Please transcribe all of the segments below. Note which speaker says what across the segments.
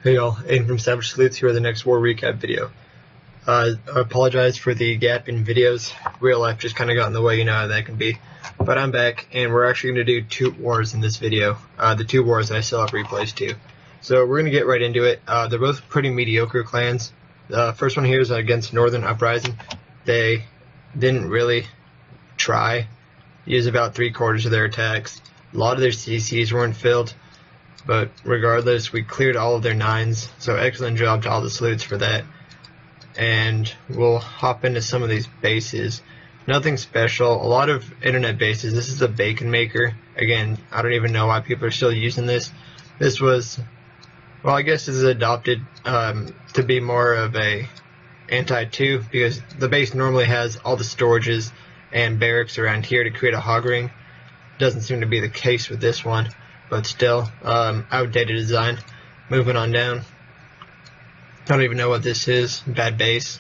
Speaker 1: Hey y'all, Aiden from Sloots here with the next war recap video. I apologize for the gap in videos. Real life just kind of got in the way, you know how that can be. But I'm back, and we're actually going to do 2 wars in this video. The 2 wars that I still have replays to. So we're going to get right into it. They're both pretty mediocre clans. The first one here is against Northern Uprising. They didn't really try. Use about 3/4 of their attacks. A lot of their CCs weren't filled. But regardless, we cleared all of their 9s, so excellent job to all the Sloots for that. And we'll hop into some of these bases. Nothing special, a lot of internet bases. This is a bacon maker. Again, I don't even know why people are still using this. This was, well, I guess this is adopted to be more of a anti-2, because the base normally has all the storages and barracks around here to create a hog ring. Doesn't seem to be the case with this one. But still, outdated design. Moving on down. I don't even know what this is. Bad base.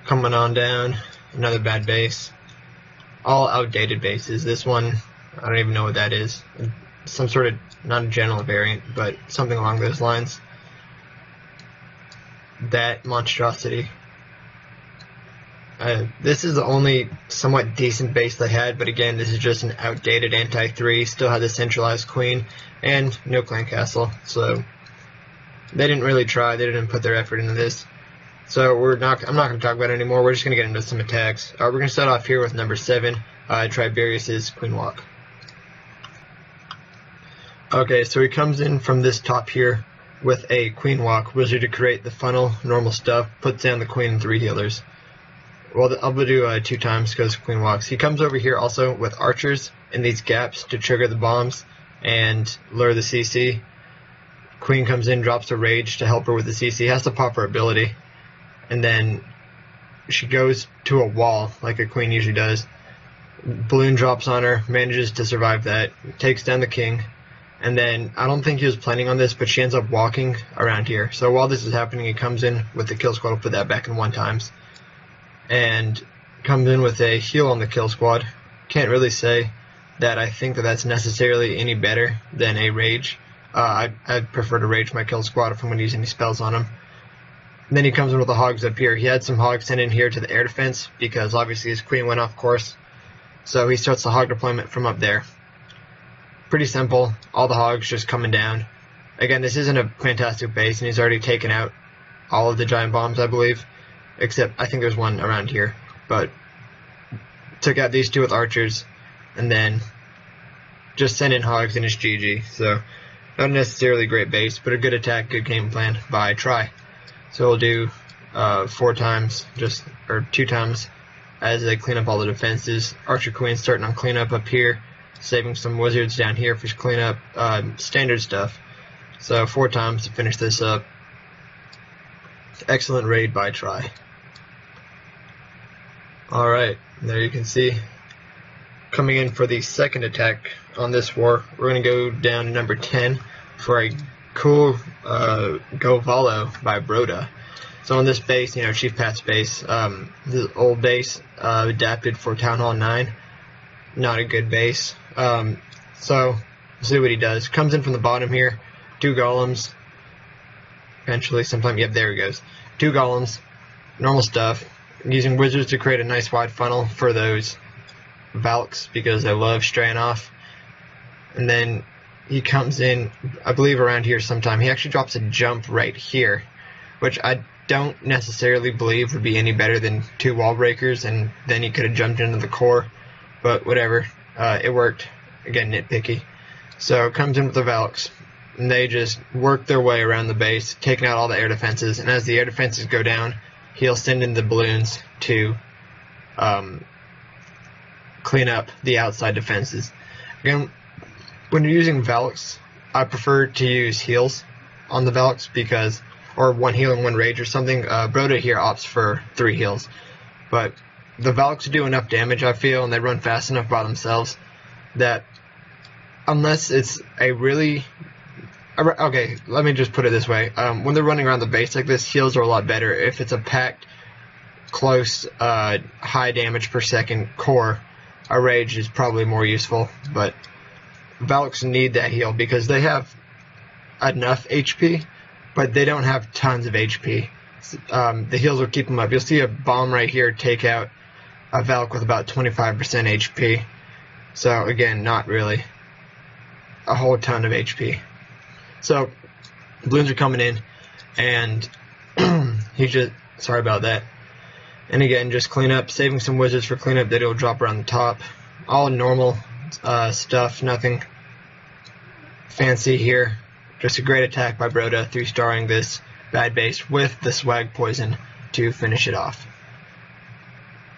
Speaker 1: Coming on down. Another bad base. All outdated bases. This one, I don't even know what that is. Some sort of, not a general variant, but something along those lines. That monstrosity. This is the only somewhat decent base they had, but again, this is just an outdated anti-3, still had the centralized queen, and no clan castle, so they didn't really try, they didn't put their effort into this. So I'm not going to talk about it anymore, we're just going to get into some attacks. We're going to start off here with number 7, Tiberius's Queen Walk. Okay, so he comes in from this top here with a Queen Walk, wizard to create the funnel, normal stuff, puts down the queen and 3 healers. Well, I'll do 2 times because Queen walks. He comes over here also with archers in these gaps to trigger the bombs and lure the CC. Queen comes in, drops a rage to help her with the CC. Has to pop her ability. And then she goes to a wall like a queen usually does. Balloon drops on her, manages to survive that, takes down the king. And then, I don't think he was planning on this, but she ends up walking around here. So while this is happening, he comes in with the kill squad. I'll put that back in 1 times. And comes in with a heal on the kill squad. Can't really say that I think that that's necessarily any better than a rage. I'd prefer to rage my kill squad if I'm going to use any spells on him. And then he comes in with the hogs up here. He had some hogs sent in here to the air defense because obviously his queen went off course. So he starts the hog deployment from up there. Pretty simple. All the hogs just coming down. Again, this isn't a fantastic base, and he's already taken out all of the giant bombs, I believe. Except, I think there's one around here. But, took out these 2 with archers, and then just sent in hogs and it's GG. So, not necessarily great base, but a good attack, good game plan by Try. So we'll do 4 times, or 2 times, as they clean up all the defenses. Archer Queen starting on cleanup up here, saving some wizards down here for cleanup, standard stuff. So 4 times to finish this up. Excellent raid by Try. Alright, there you can see. Coming in for the second attack on this war, we're going to go down to number 10 for a cool Govalo by Broda. So on this base, Chief Pat's base, this old base, adapted for Town Hall 9. Not a good base. So, see what he does. Comes in from the bottom here, 2 golems. Eventually, sometime, yep, there he goes. 2 golems, normal stuff. Using wizards to create a nice wide funnel for those valks because they love straying off. And then he comes in, I believe around here sometime. He actually drops a jump right here, which I don't necessarily believe would be any better than 2 wall breakers, and then he could have jumped into the core. But whatever, it worked. Again, nitpicky. So comes in with the valks, and they just work their way around the base, taking out all the air defenses. And as the air defenses go down, he'll send in the balloons to clean up the outside defenses. Again, when you're using valks, I prefer to use heals on the valks because, or 1 heal and 1 rage or something. Broda here opts for 3 heals, but the valks do enough damage, I feel, and they run fast enough by themselves that unless it's a really... Okay, let me just put it this way. When they're running around the base like this, heals are a lot better. If it's a packed, close, high damage per second core, a rage is probably more useful. But valks need that heal because they have enough HP but they don't have tons of HP. The heals will keep them up. You'll see a bomb right here take out a valk with about 25% HP. So again, not really a whole ton of HP. So balloons are coming in, and sorry about that. And again, just clean up, saving some wizards for cleanup that it'll drop around the top. All normal stuff, nothing fancy here. Just a great attack by Broda, 3-starring this bad base with the swag poison to finish it off.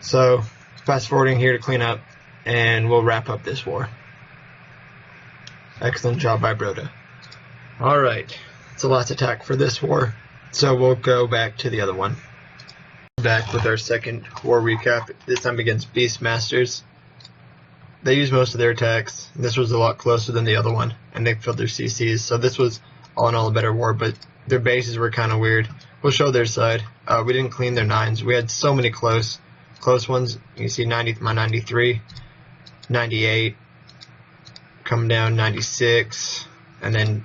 Speaker 1: So, fast forwarding here to clean up, and we'll wrap up this war. Excellent job by Broda. Alright, it's the last attack for this war, so we'll go back to the other one. Back with our second war recap, this time against Beastmasters. They used most of their attacks. This was a lot closer than the other one, and they filled their CCs, so this was all in all a better war, but their bases were kind of weird. We'll show their side. We didn't clean their 9s. We had so many close ones. You see my 93, 98, come down 96, and then,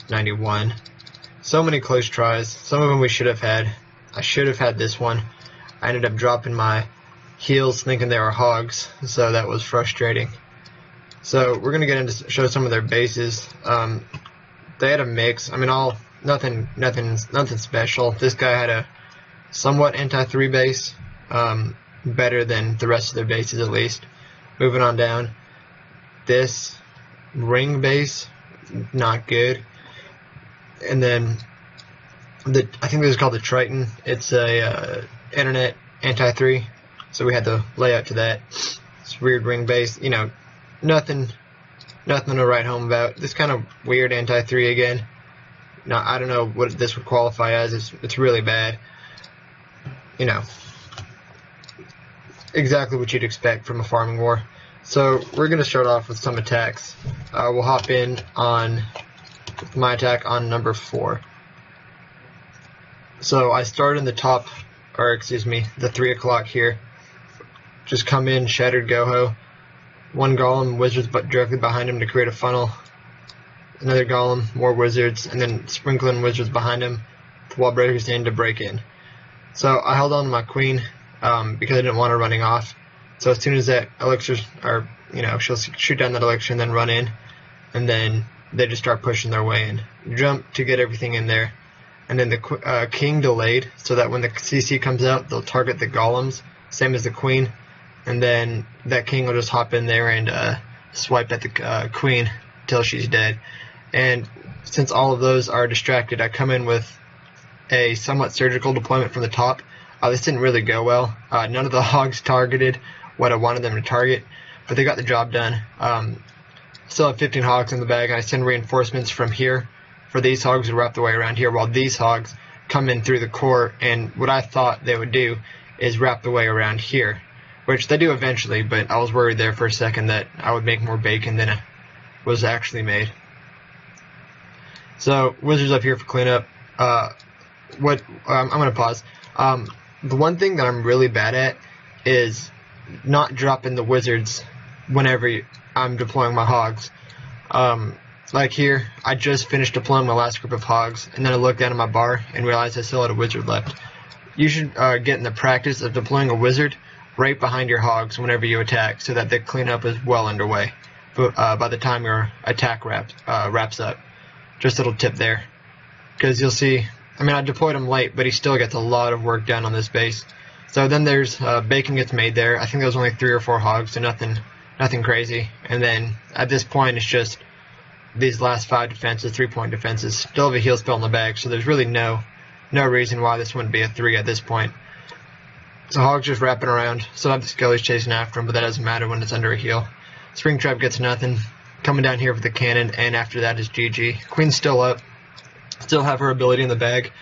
Speaker 1: 91. So many close tries. Some of them we should have had. I should have had this one. I ended up dropping my heals thinking they were hogs, so that was frustrating. So we're gonna get into show some of their bases. They had a mix. I mean, nothing special. This guy had a somewhat anti-3 base, better than the rest of their bases at least. Moving on down, this ring base, not good. And then I think this is called the Triton. It's a internet anti-3, so we had to lay out to that. It's weird ring base, nothing to write home about. This kind of weird anti-3 again. Now I don't know what this would qualify as. It's really bad. Exactly what you'd expect from a farming war. So we're gonna start off with some attacks. We'll hop in on my attack on number 4. So I started in the the 3 o'clock here. Just come in, Shattered Goho, 1 golem, wizards directly behind him to create a funnel, another golem, more wizards, and then sprinkling wizards behind him, wall breakers in to break in. So I held on to my queen because I didn't want her running off. So as soon as that elixir, she'll shoot down that elixir and then run in, and then they just start pushing their way in. Jump to get everything in there. And then the king delayed, so that when the CC comes out, they'll target the golems, same as the queen, and then that king will just hop in there and swipe at the queen till she's dead. And since all of those are distracted, I come in with a somewhat surgical deployment from the top. This didn't really go well. None of the hogs targeted what I wanted them to target, but they got the job done. Still have 15 hogs in the bag, and I send reinforcements from here for these hogs to wrap the way around here, while these hogs come in through the core, and what I thought they would do is wrap the way around here, which they do eventually, but I was worried there for a second that I would make more bacon than was actually made. So wizards up here for cleanup. I'm going to pause. The one thing that I'm really bad at is not dropping the wizards whenever I'm deploying my hogs. Like here, I just finished deploying my last group of hogs, and then I looked down at my bar and realized I still had a wizard left. You should get in the practice of deploying a wizard right behind your hogs whenever you attack, so that the cleanup is well underway by the time your attack wraps up. Just a little tip there, because you'll see, I deployed him late, but he still gets a lot of work done on this base. So then there's bacon gets made there. I think there was only 3 or 4 hogs, so nothing crazy. And then at this point, it's just these last 5 defenses, 3-point defenses. Still have a heal spell in the bag, so there's really no reason why this wouldn't be a 3 at this point. So hogs just wrapping around. Still have the skellies chasing after him, but that doesn't matter when it's under a heal. Springtrap gets nothing. Coming down here with the cannon, and after that is GG. Queen's still up. Still have her ability in the bag.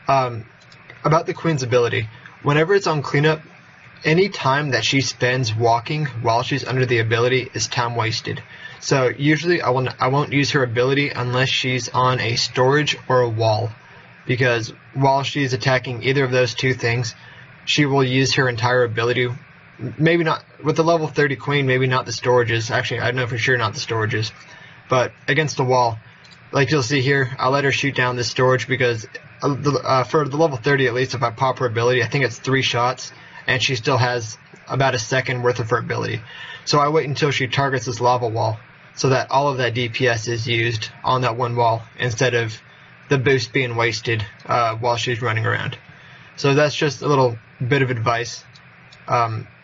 Speaker 1: About the queen's ability, whenever it's on cleanup, any time that she spends walking while she's under the ability is time wasted. So usually I won't use her ability unless she's on a storage or a wall, because while she's attacking either of those 2 things, she will use her entire ability. Maybe not with the level 30 queen, maybe not the storages. Actually, I know for sure not the storages, but against the wall, like you'll see here, I'll let her shoot down this storage because for the level 30 at least, if I pop her ability, I think it's 3 shots, and she still has about a second worth of her ability. So I wait until she targets this lava wall so that all of that DPS is used on that one wall instead of the boost being wasted while she's running around. So that's just a little bit of advice.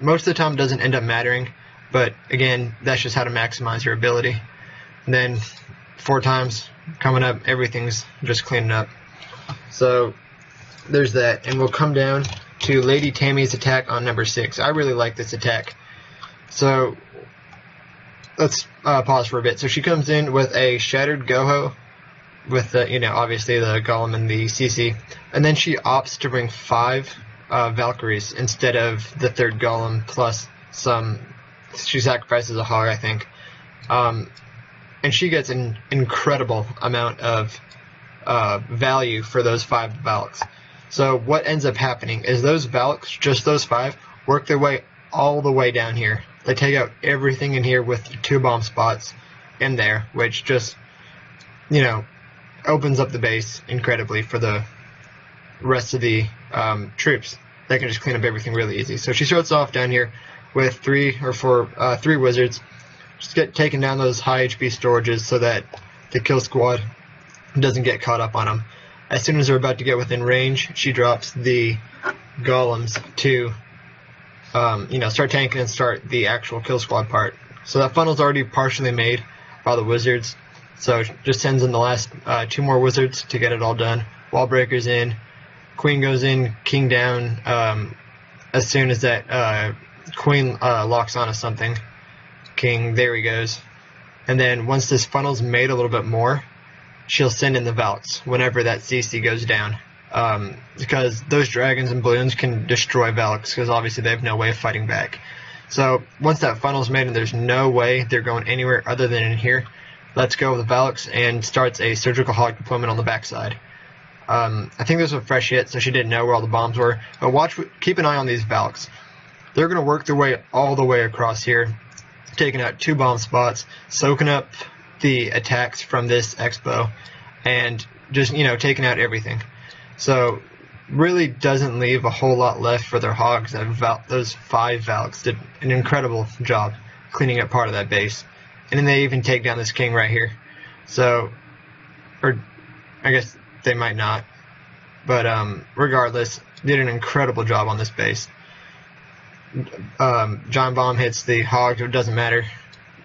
Speaker 1: Most of the time it doesn't end up mattering, but again, that's just how to maximize your ability. And then 4 times coming up, everything's just cleaning up. So there's that, and we'll come down to Lady Tammy's attack on number 6. I really like this attack. So let's pause for a bit. So she comes in with a Shattered Goho with the, obviously the Golem and the CC, and then she opts to bring 5 Valkyries instead of the 3rd Golem plus some. She sacrifices a hog, I think, and she gets an incredible amount of value for those 5 valks. So what ends up happening is those valks, just those 5, work their way all the way down here. They take out everything in here with 2 bomb spots in there, which just, opens up the base incredibly for the rest of the troops. They can just clean up everything really easy. So she starts off down here with 3 wizards, just taking down those high HP storages so that the kill squad doesn't get caught up on them. As soon as they're about to get within range, she drops the golems to start tanking and start the actual kill squad part. So that funnel's already partially made by the wizards, so just sends in the last 2 more wizards to get it all done. Wall breakers in, queen goes in, king down as soon as that queen locks onto something. King, there he goes. And then once this funnel's made a little bit more, she'll send in the valks whenever that CC goes down. Because those dragons and balloons can destroy valks, because obviously they have no way of fighting back. So once that funnel's made and there's no way they're going anywhere other than in here, let's go with the valks and starts a surgical hog deployment on the backside. I think this was a fresh hit, so she didn't know where all the bombs were. But keep an eye on these valks. They're going to work their way all the way across here, taking out 2 bomb spots, soaking up the attacks from this expo, and just, taking out everything. So really doesn't leave a whole lot left for their hogs. Those 5 valks did an incredible job cleaning up part of that base. And then they even take down this king right here. So, or I guess they might not. But regardless, did an incredible job on this base. Giant bomb hits the hog, it doesn't matter.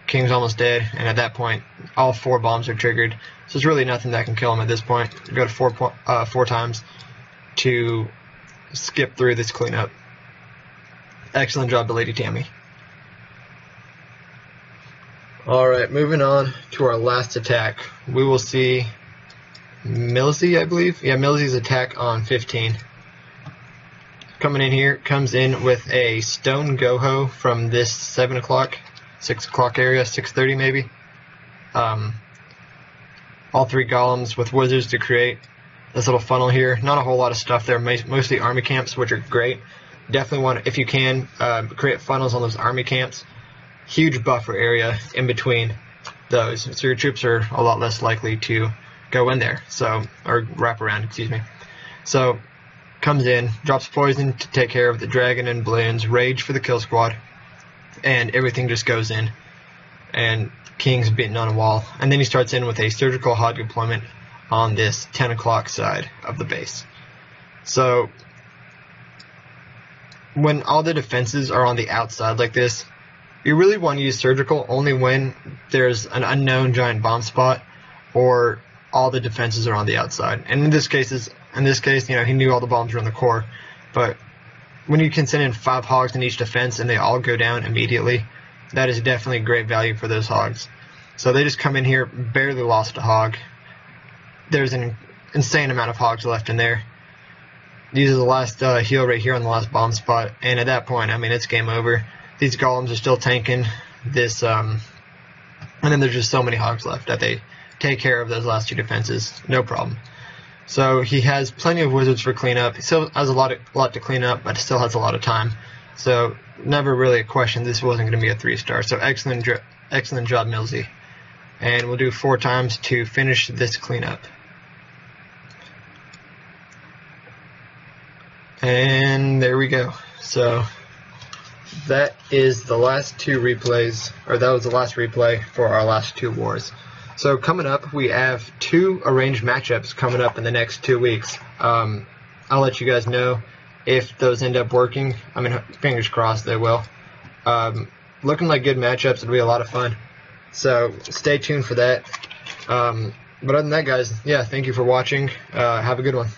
Speaker 1: King's almost dead, and at that point, all 4 bombs are triggered. So there's really nothing that can kill him at this point. Go to 4 times to skip through this cleanup. Excellent job to Lady Tammy. Alright, moving on to our last attack. We will see Milsey, I believe. Yeah, Milsey's attack on 15. Coming in here, comes in with a stone goho from this 7 o'clock, 6 o'clock area, 6:30 maybe. All 3 golems with wizards to create this little funnel here. Not a whole lot of stuff there, mostly army camps, which are great. Definitely want, if you can, create funnels on those army camps. Huge buffer area in between those, so your troops are a lot less likely to go in there, or wrap around, excuse me. So, comes in, drops poison to take care of the dragon and balloons, rage for the kill squad, and everything just goes in, and King's beaten on a wall. And then he starts in with a surgical hog deployment on this 10 o'clock side of the base. So, when all the defenses are on the outside like this, you really want to use surgical only when there's an unknown giant bomb spot or all the defenses are on the outside. And in this case, he knew all the bombs were in the core. But when you can send in 5 hogs in each defense and they all go down immediately, that is definitely great value for those hogs. So they just come in here, barely lost a hog. There's an insane amount of hogs left in there. Uses the last heal right here on the last bomb spot, and at that point, I mean, it's game over. These golems are still tanking this, and then there's just so many hogs left that they take care of those last 2 defenses, no problem. So he has plenty of wizards for cleanup. He still has a lot to clean up, but still has a lot of time. So never really a question this wasn't going to be a 3-star. So excellent job, Milsey. and we'll do 4 times to finish this cleanup. And there we go. So that is the last 2 replays, or that was the last replay for our last 2 wars. So coming up, we have 2 arranged matchups coming up in the next 2 weeks. I'll let you guys know if those end up working. I mean, fingers crossed they will. Looking like good matchups. It'll be a lot of fun. So stay tuned for that. But other than that, guys, yeah, thank you for watching. Have a good one.